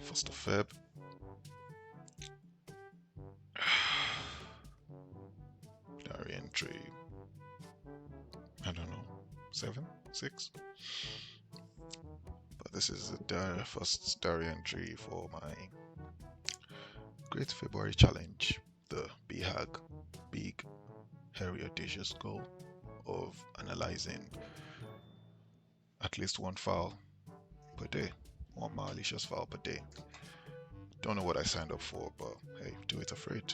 1st of Feb. Diary entry, I don't know, 7, 6. But this is the first diary entry for my Great February Challenge, the BHAG, Big Hairy Audacious goal of analyzing at least one file per day, one malicious file per day. Don't know what I signed up for, but hey, do it afraid.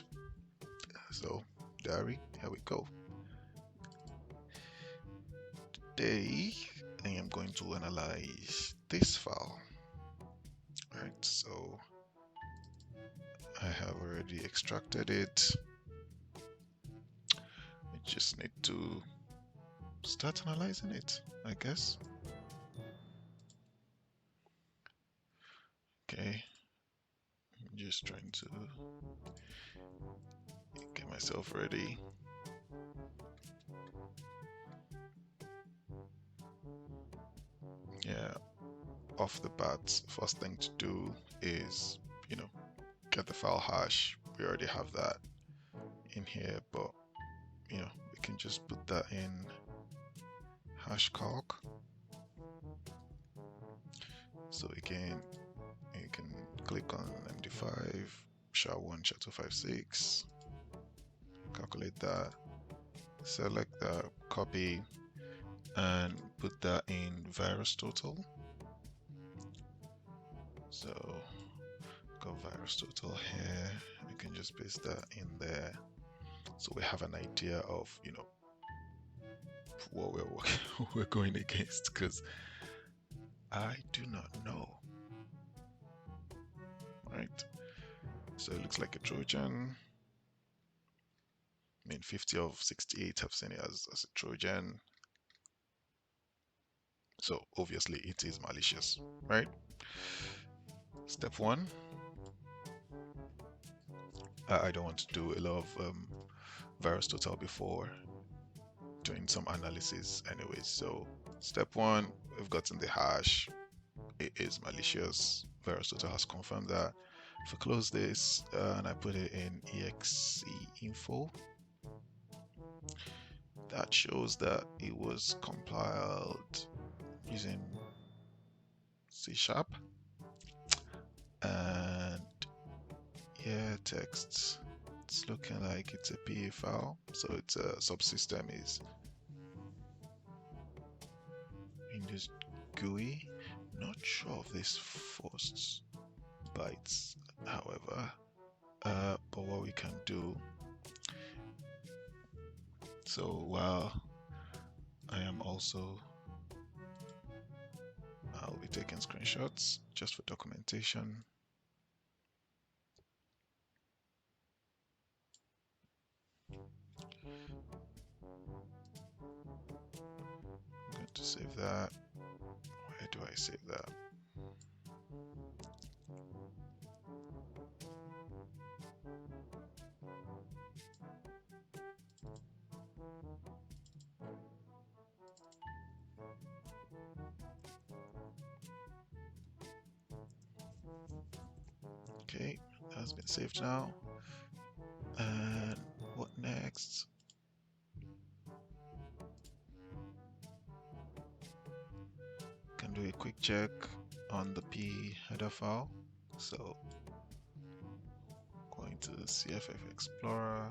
So, diary, here we go. Today, I am going to analyze this file. Right, so I have already extracted it. I just need to start analyzing it, I guess. Okay, I'm just trying to get myself ready. Yeah, off the bat, first thing to do is, get the file hash. We already have that in here, but we can just put that in hashcalc. So again, you can click on MD5, SHA-1, SHA-256, calculate that, select that, copy, and put that in VirusTotal. So got VirusTotal here. We can just paste that in there, so we have an idea of what we're going against, because I do not know. Right, so it looks like a Trojan. I mean, 50 of 68 have seen it as a Trojan, so obviously it is malicious, right? Step 1, I don't want to do a lot of VirusTotal before doing some analysis anyways. So step 1, we've gotten the hash. It is malicious. VirusTotal has confirmed that. If I close this and I put it in exe info, that shows that it was compiled using CSharp. And yeah, text, it's looking like it's a PA file, so it's a subsystem is in this GUI. Not sure of this first bytes, however, but what we can do, so while I am also, I'll be taking screenshots just for documentation. I'm going to save that. Where do I save that? Okay, that's been saved now. And what next? Can do a quick check on the P header file. So going to the CFF Explorer.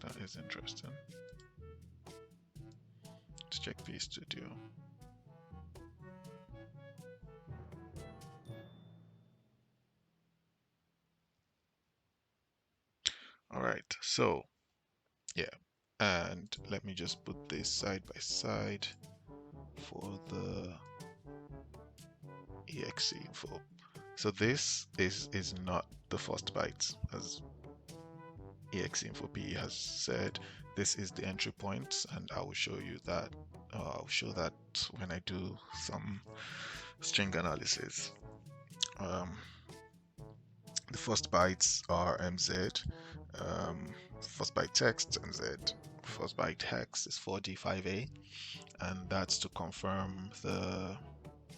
That is interesting. Let's check P Studio. All right, so yeah, and let me just put this side by side for the exe info. So this is not the first byte, as exe info P has said. This is the entry point, and I will show you that. I'll show that when I do some string analysis. The first bytes are MZ, first byte text MZ, first byte hex is 4D5A, and that's to confirm the,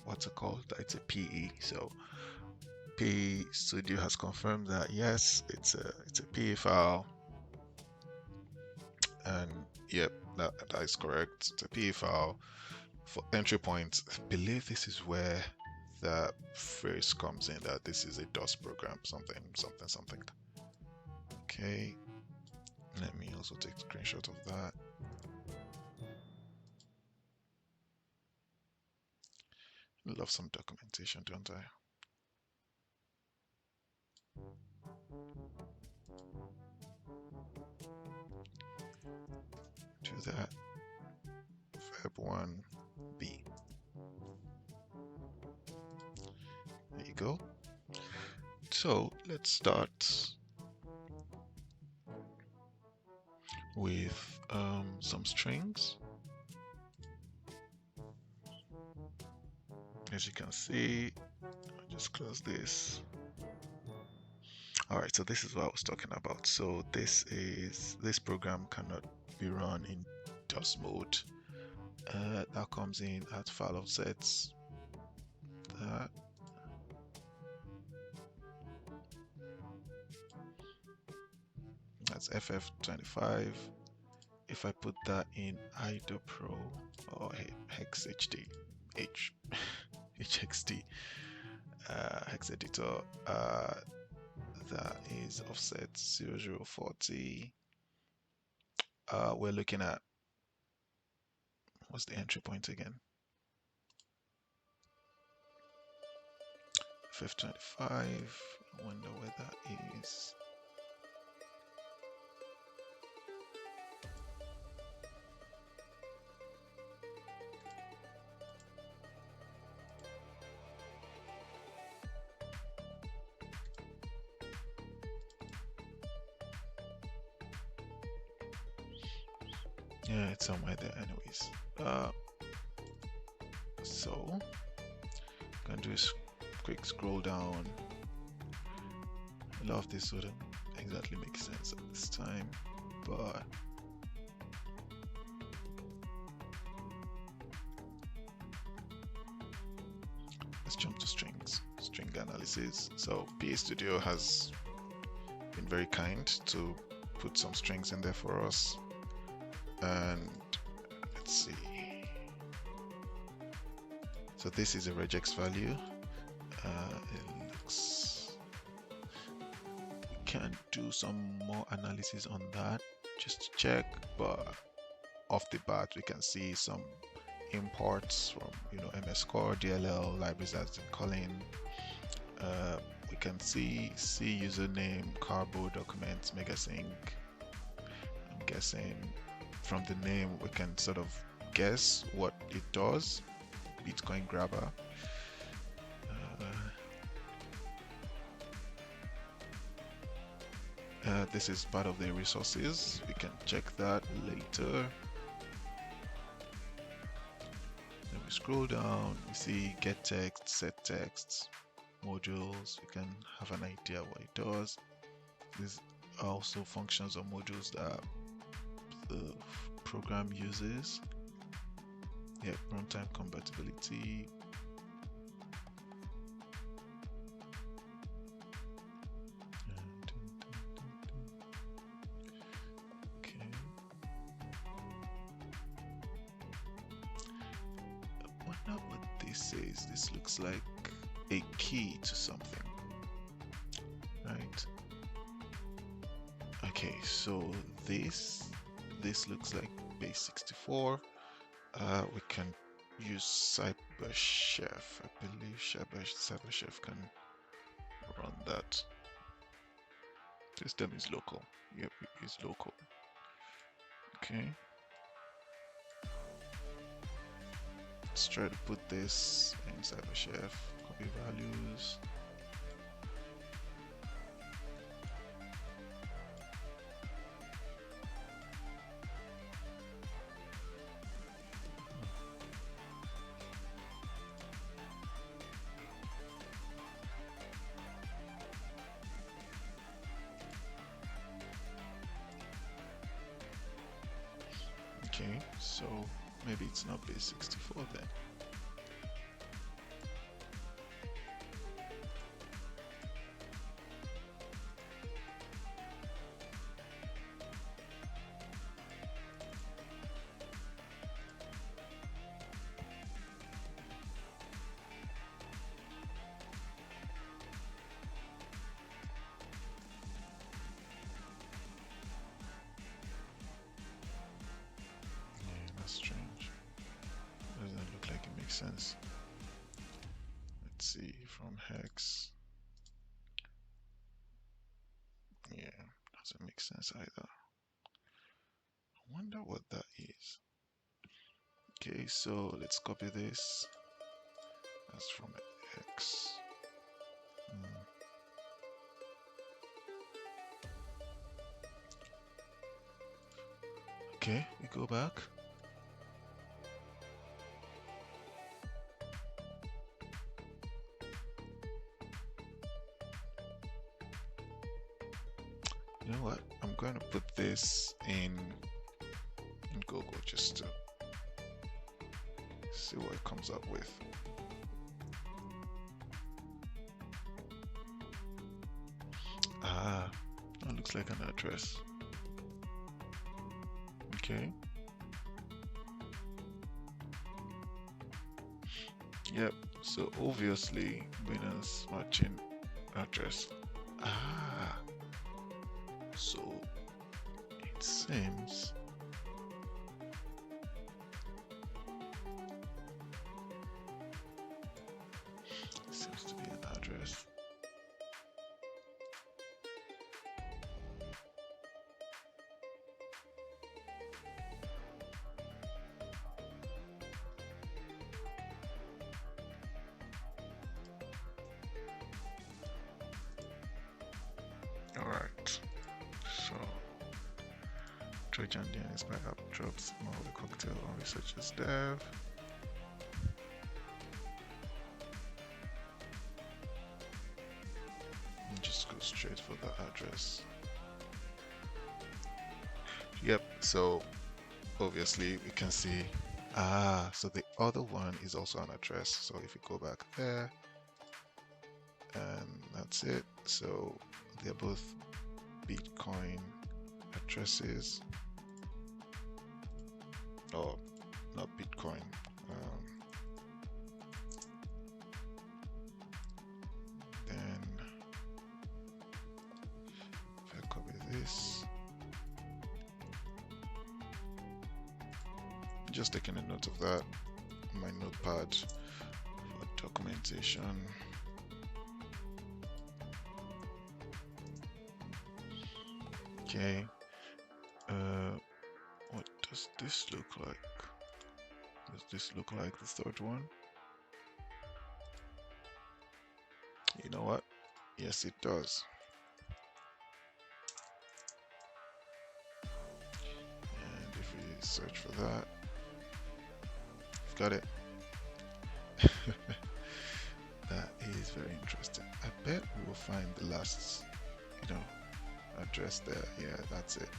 what's it called? It's a PE. So PE Studio has confirmed that yes, it's a PE file, and yep, that is correct. It's a PE file. For entry point, I believe this is where the phrase comes in that this is a DOS program, something. Okay, let me also take a screenshot of that. I love some documentation, don't I? Do that. Verb 1B. There you go. So let's start with some strings. As you can see, I'll just close this. All right, so this is what I was talking about. So this program cannot be run in DOS mode. That comes in at file offsets. That's FF25. If I put that in IDO Pro or Hex HD, HXD, Hex Editor, that is offset 0040. We're looking at, what's the entry point again? FF25. I wonder where that is. Yeah, it's somewhere there anyways. So I'm gonna do a quick scroll down. I love this, sort of exactly makes sense at this time, but let's jump to strings, string analysis. So PA Studio has been very kind to put some strings in there for us. And let's see. So this is a regex value. It looks, we can do some more analysis on that just to check, but off the bat we can see some imports from MS Core, DLL libraries that's been calling. We can see username, carbo, documents, megasync. I'm guessing from the name we can sort of guess what it does. Bitcoin grabber. This is part of the resources. We can check that later. Then we scroll down, we see get text, set text, modules. We can have an idea what it does. There's also functions or modules that the program uses. Yeah, runtime compatibility. Okay. I wonder what this says. This looks like a key to something, right? Okay, so this looks like base 64. We can use CyberChef. I believe CyberChef can run that. System is local. Yep, it is local. Okay. Let's try to put this in CyberChef. Copy values. Okay, so maybe it's not base 64 then. Yeah, that's strange. Doesn't look like it makes sense. Let's see, from Hex. Yeah, doesn't make sense either. I wonder what that is. Okay, so let's copy this. That's from Hex. Okay, we go back. You know what? I'm going to put this in Google just to see what it comes up with. Ah, that looks like an address. Okay. Yep. So obviously, winners matching address. Ah. So it seems to be an address. All right. So Trojan DNS backup drops more of the cocktail on researchers dev. And just go straight for the address. Yep, so obviously we can see, so the other one is also an address. So if you go back there, and that's it. So they're both Bitcoin addresses. Oh, not Bitcoin. Then if I copy this, just taking a note of that on my notepad for documentation. Okay. What does this look like? Does this look like the third one? You know what? Yes, it does. And if we search for that, we've got it. That is very interesting. I bet we will find the last, address there. Yeah, that's it.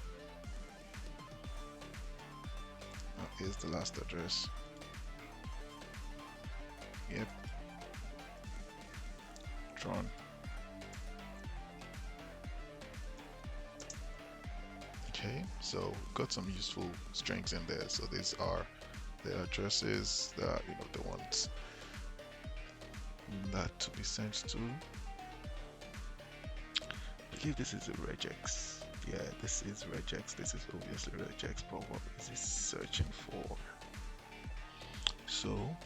That is the last address. Yep. Tron. Okay, so got some useful strings in there. So these are the addresses that they want that to be sent to. I believe this is a regex. Yeah, this is regex. This is obviously regex, but what is it searching for? So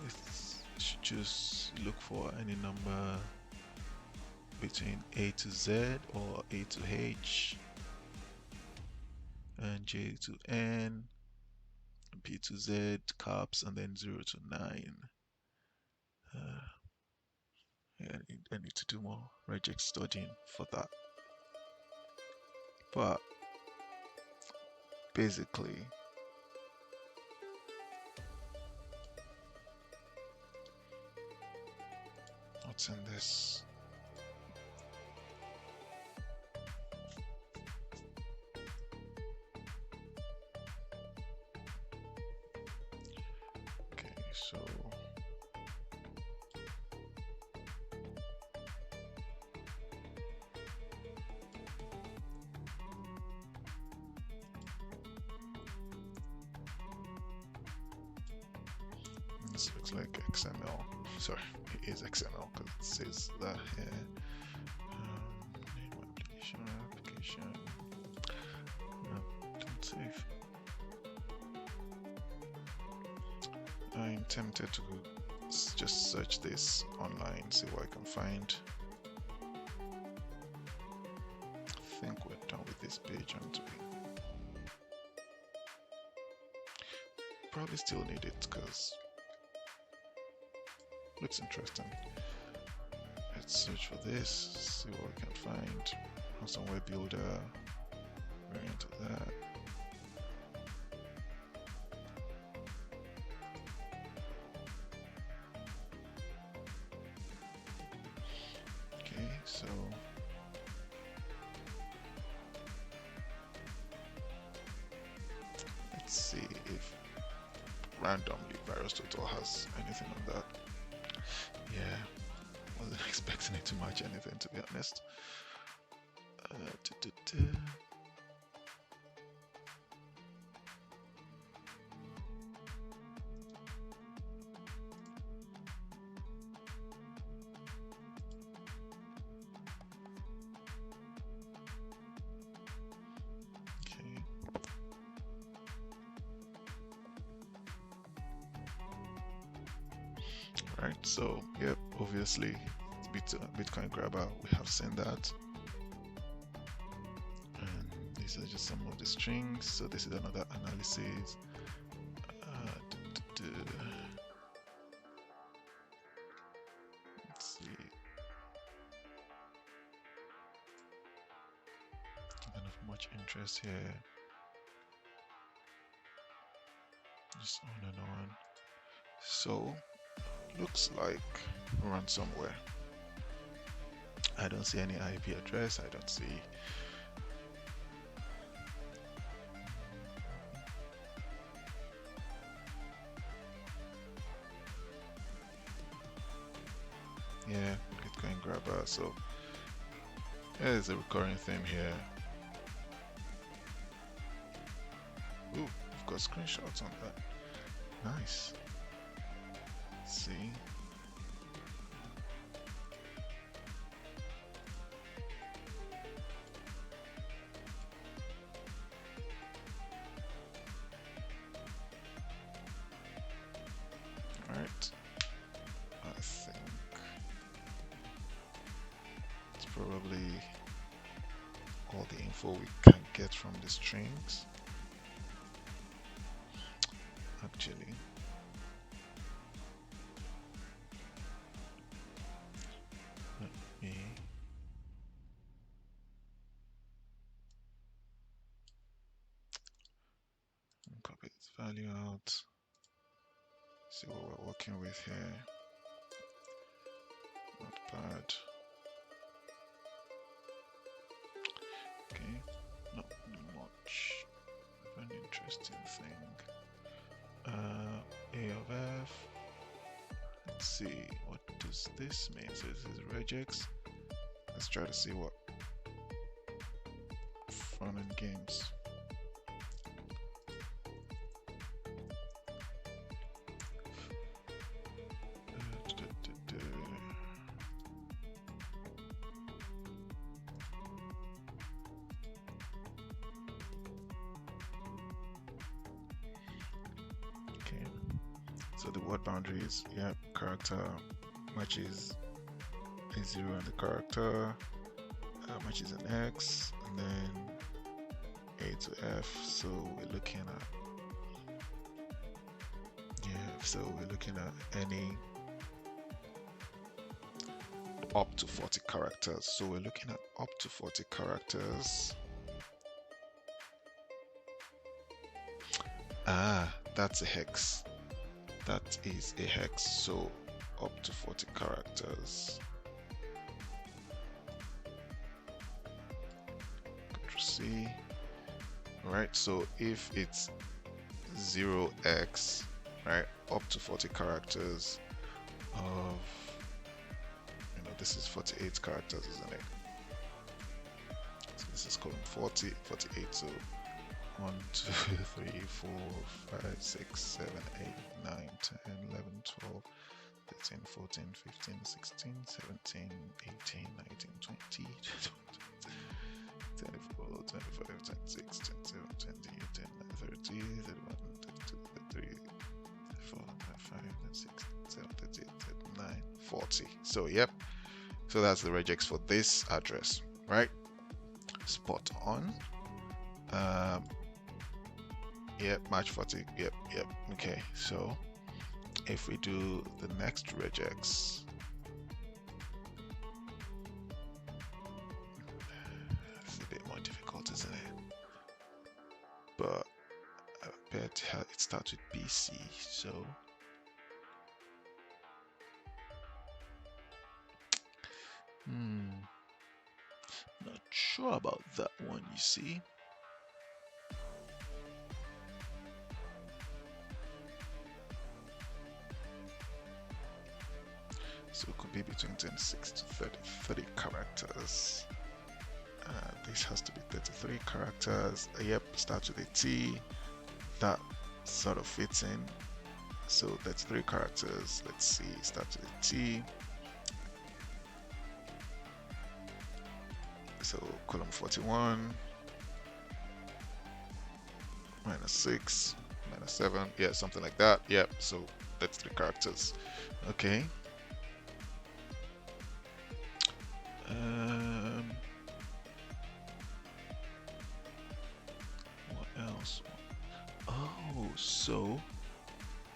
it should just look for any number between A to Z or A to H and J to N, P to Z, caps, and then 0 to 9. Yeah, I need to do more regex studying for that. But basically, what's in this? So this looks like XML. Sorry, it is XML because it says that here. Name application. No, don't save. I'm tempted to just search this online, see what I can find. I think we're done with this page, aren't we? Probably still need it because looks interesting. Let's search for this, see what we can find. Ransomware builder, variant of that. Okay, so let's see if randomly VirusTotal has anything on that. Yeah, wasn't expecting it to match anything, to be honest. Okay. Right, so yep, obviously Bitcoin grabber, we have seen that. And these are just some of the strings. So this is another analysis. Let's see. Kind of much interest here. Just on and on. So looks like ransomware. I don't see any IP address. I don't see Bitcoin grabber. So there's a recurring theme here. Ooh, we've got screenshots on that. Nice. Let's see. Alright. I think it's probably all the info we can get from the strings. Actually, let me copy this value out, see what we're working with here. Not bad. Okay, not much of an interesting thing. A of F. Let's see, what does this mean? So this is regex. Let's try to see what fun and games. So the word boundaries, yeah, character matches a 0 and the character matches an X, and then A to F. So we're looking at any up to 40 characters. So we're looking at up to 40 characters. That's a hex. That is a hex, so up to 40 characters. Control C. Alright, so if it's 0x, right? Up to 40 characters of, this is 48 characters, isn't it? So this is column 40, 48. So 1, 2, 3, 4, 5, 6, 7, 8, 9, 10, 11, 12, 13, 14, 15, 16, 17, 18, 19, 20, 24, 25, 26, 27, 28, 29, 30, 31, 32, 33, 34, 35, 36, 37, 38, 39, 40. So yep. So that's the regex for this address, right? Spot on. Yep, match 40. Yep. Okay, so if we do the next regex, it's a bit more difficult, isn't it? But I bet it starts with BC, so not sure about that one, you see. So it could be between 26 to 30 characters. This has to be 33 characters. Yep, starts with a T. That sort of fits in. So 33 characters. Let's see, starts with a T. So column 41. -6, -7. Yeah, something like that. Yep, so that's 3 characters. Okay. What else? Oh, so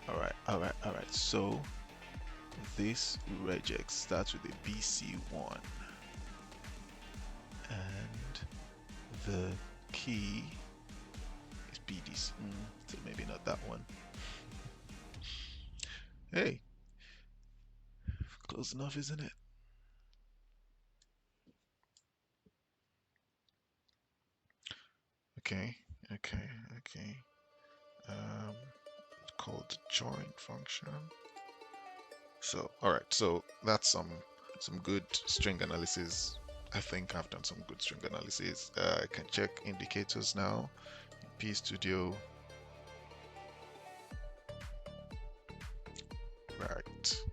all right. So this regex starts with a BC1, and the key is BDC. So maybe not that one. Hey, close enough, isn't it? Okay. Called join function. So all right, so that's some good string analysis. I think I've done some good string analysis. I can check indicators now in PStudio. Right.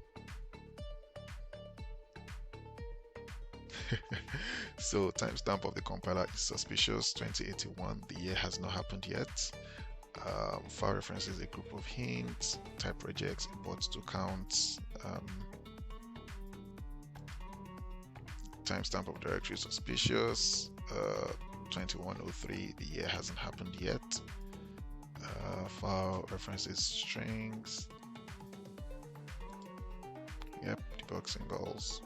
So timestamp of the compiler is suspicious, 2081. The year has not happened yet. File reference is a group of hints. Type regex, imports to counts. Timestamp of directory suspicious. 2103. The year hasn't happened yet. File references strings. Yep, debug symbols.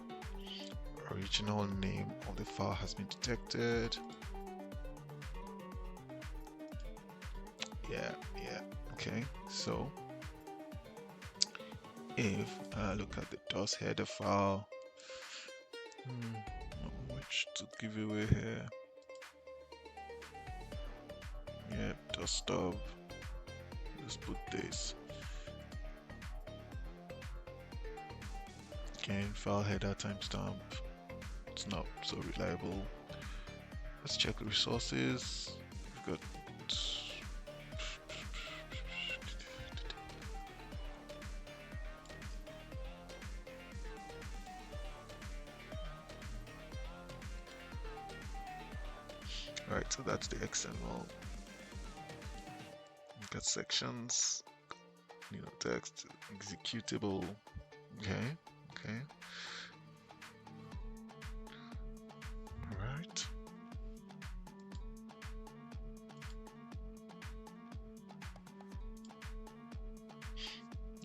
Original name of the file has been detected. Yeah. Okay, so if I look at the DOS header file, not much to give away here. Yeah, DOS stub. Let's put this. Again, file header timestamp. It's not so reliable. Let's check the resources. We've got right, so that's the XML. We've got sections, text, executable. Okay. Right.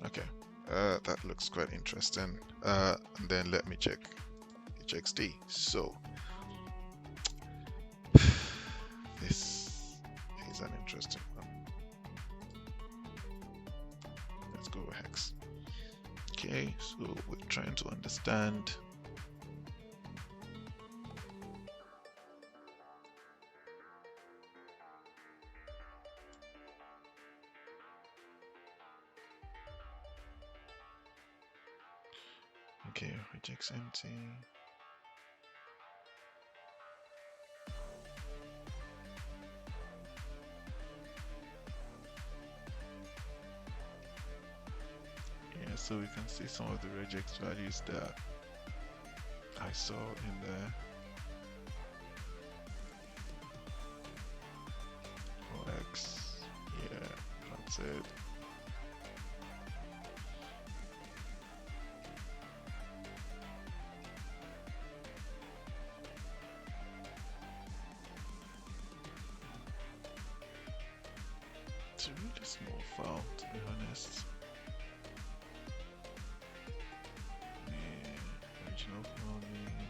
Okay. That looks quite interesting. And then let me check HXD. So this is an interesting one. Let's go with Hex. Okay, so we're trying to understand Okay, rejects empty. Yeah, so we can see some of the regex values that I saw in there. For X, yeah, that's it. It's a really small file, to be honest. Yeah, original file name.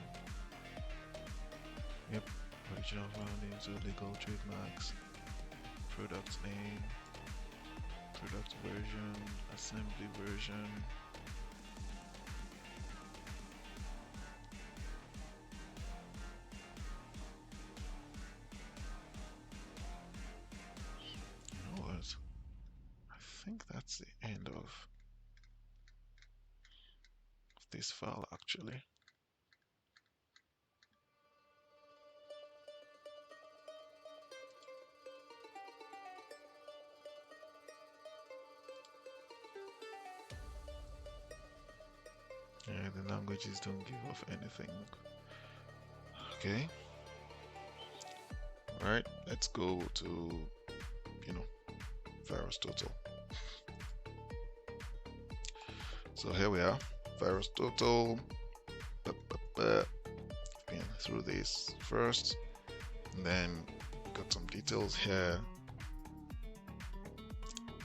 Yep, original file names, legal trademarks, product name, product version, assembly version. You know what? I think that's the end of this file actually. Yeah, the languages don't give off anything. Okay. Alright, let's go to, VirusTotal. So here we are, VirusTotal. Been through this first, and then got some details here.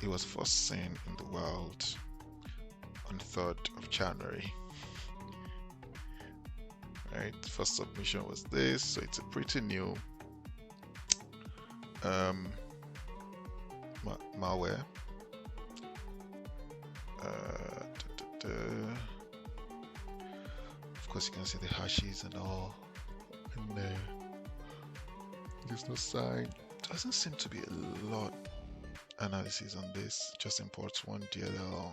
It was first seen in the world on 3rd of January. Right, first submission was this, so it's a pretty new malware. Of course, you can see the hashes and all in there. There's no sign. Doesn't seem to be a lot analysis on this. Just imports one DLL.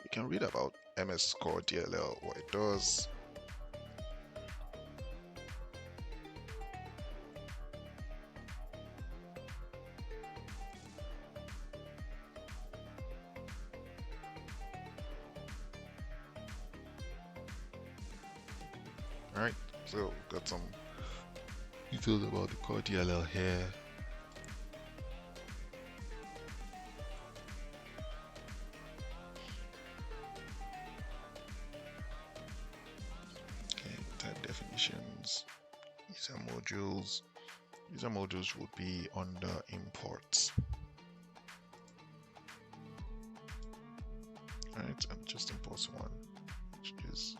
You can read about MS Score DLL, what it does. Alright, so got some details about the core DLL here. Okay, type definitions, user modules. User modules would be under imports. Alright, and just imports one, which is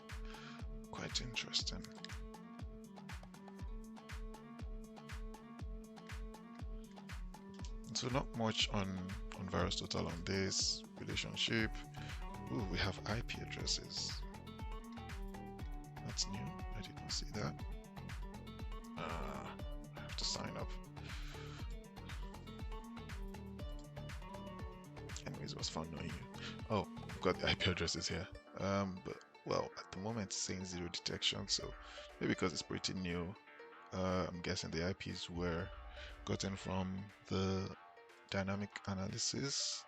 quite interesting. So not much on VirusTotal on this relationship. Ooh, we have IP addresses. That's new. I didn't see that. I have to sign up. Anyways, it was fun knowing you. Oh, we've got the IP addresses here. But well, at the moment it's saying 0 detection, so maybe because it's pretty new, I'm guessing the IPs were gotten from the dynamic analysis.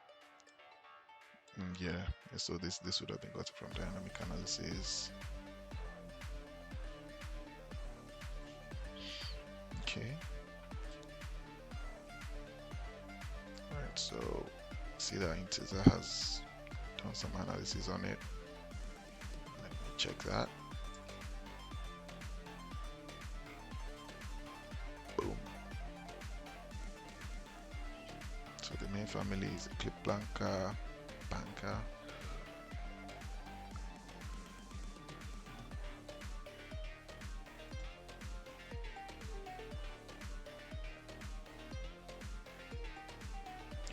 Yeah, so this would have been gotten from dynamic analysis. Okay. Alright, so see that Integer has done some analysis on it. Let me check that. Boom. So the main family is ClipBanker, Banker.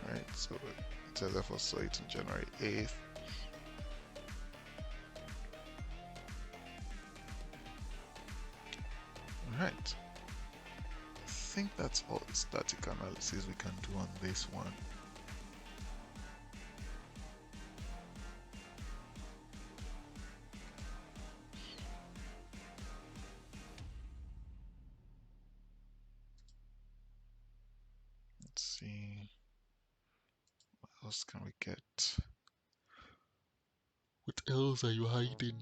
Alright, so therefore saw it on January 8th. Alright. I think that's all the static analysis we can do on this one. else can we get? What else are you hiding?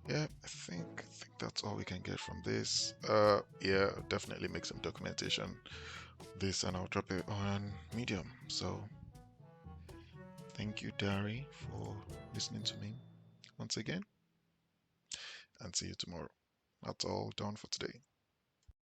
Yeah, I think that's all we can get from this. Yeah, definitely make some documentation this, and I'll drop it on Medium. So thank you, Dari, for listening to me once again, and see you tomorrow. That's all done for today.